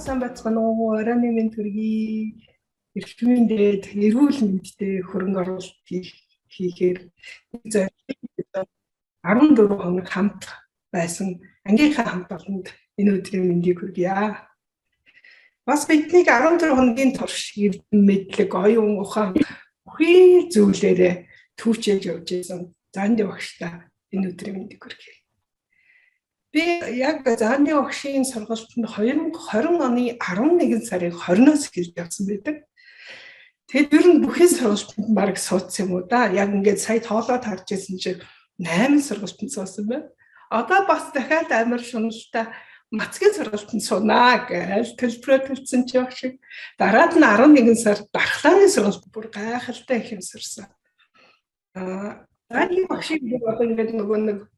сайн байцгаана уу? Оройн минь төргий эрчмийн дээд эрүүл мэндтэй хөрөнгө оруулалт хийхээр 14 хоног хамт байсан ангийнхаа хамт олонд энэ өдрийн мэндийг хүргье. Бас бидний 14 хоногийн турш эрдэм мэдлэг, оюун ухаан бүхий зүйлээрээ түүчээж явж байсан Заанди багштай энэ өдрийн мэндийг хүргье. Би яг Заанди багшийн сургалтанд 2020 оны 11 сарын 20-оос эхэлж явсан байдаг. Тэгээд ер нь бүхий сургалтанд баг суудсан юм уу да. Яг ингээд сая тоолоод харж ирсэн чинь 8 сургалтанд суусан байна. Одоо бас дахиад амар шуналтай мацгийн сургалтанд сунаа гэж төлбөрөө төлсөн ч яг шиг. Дараад нь 11 сард дархлааны сургалт бүр гайхалтай их юм сурсан. Заанди багшийн одоо ингээд нөгөө нэг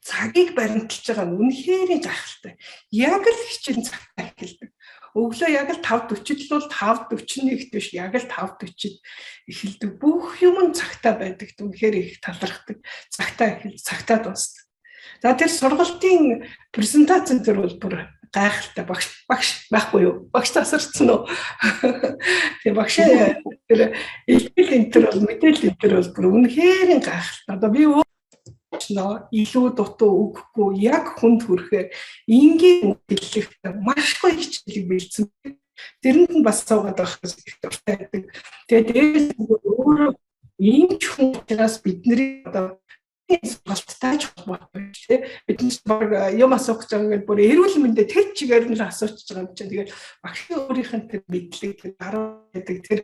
цагийг баримталж байгаа нь үнэхээр гайхалтай. Яг л хичээл цагтаа эхэлдэг. Өглөө яг л 5:40-д бол 5:41-д биш, яг л 5:40-д эхэлдэг. Бүх юм цагтаа байдаг. Үнэхээр их талархдаг. Цагтаа дуусдаг. За тэр сургалтын презентацийн төр бол бүр гайхалтай. Багш байхгүй юу? Багш тасарсан уу? Тэгээ багш тэр илтгэл энэ төр бол мэдээлэл энэ төр бол бүр үнэхээр гайхалтай. Одоо би илүү дутуу өгөхгүй яг хүнд хүрэхээр энгийн хэллэгт маш гоё хичээлийг бэлдсэн. Тэрэнд нь бас суугаад байхаас их дуртай байдаг. Тэгээд дээрээс өөрөө ийм ч хүн учраас бидний одоо сургалттай ч холбоотой тийм бидний баг юм асуух гэж байгаа ингээд бүр эрүүл мэндэ тэр чигээр нь л асууж байгаа юм чинь тэгээд багшийн өөрийнх нь тэр мэдлэг тэр дараа байдаг тэр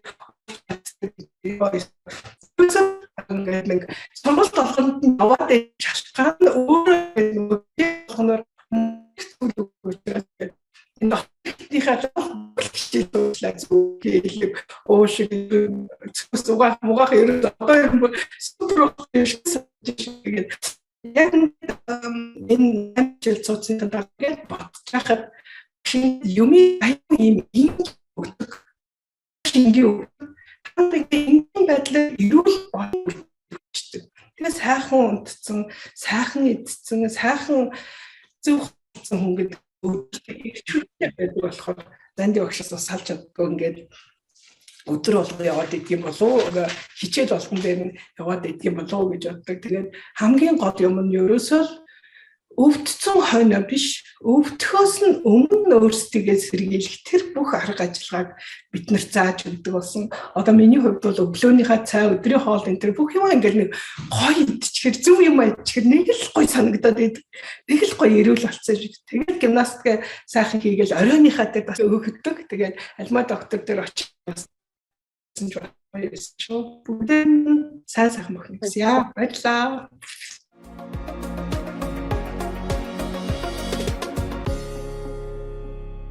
ингээд нэг сургалт болгонд нь яваад шалтгаан нь өөрөө болохоор энэ ихэнх хичээлээ зүгээлэг оошиг зүгээс муугах ерөөд одоо юм супер тэгээд яг энэ хичээл цоцсон гэдэг бодчихад юмий ийм өгдөг шингийн энэ байдлаар эрүүл болчихдог. Тэгээ сайхан унтцсан, сайхан идсэн, сайхан зөвхөн хүн гэдэг шүтээ байдаг болохоор Заанди багшаас бас салж чаддгүй ингээд өдөр болгоо яваад идэх юм болов уу хичээл болгон дээр нь яваад идэх юм болов уу гэж боддог. Тэгээд хамгийн гол юм нь ерөөсөө өвдсөн хойно биш өвдөхөөс нь өмнө өөрсдийгөө сэргийлэх тэр бүх арга ажиллагааг бид нар зааж өгдөг болсон. Одоо миний хувьд бол өглөөнийхөө цай, өдрийн хоол энэ тэр бүх юм ингээд нэг гоё идчихэр зөв юм идчихэр нэг л гоё санагдаад байдаг. Нэг л гоё эрүүл болцсон шиг. Тэгээд гимнастик сайхан хийгээл оройныхаа дээр бас өгдөг. Тэгээд альма доктор дээр очиж бас гоё байсан шүү. Бүгд сайн сайхан мөхнөс яа баярлаа.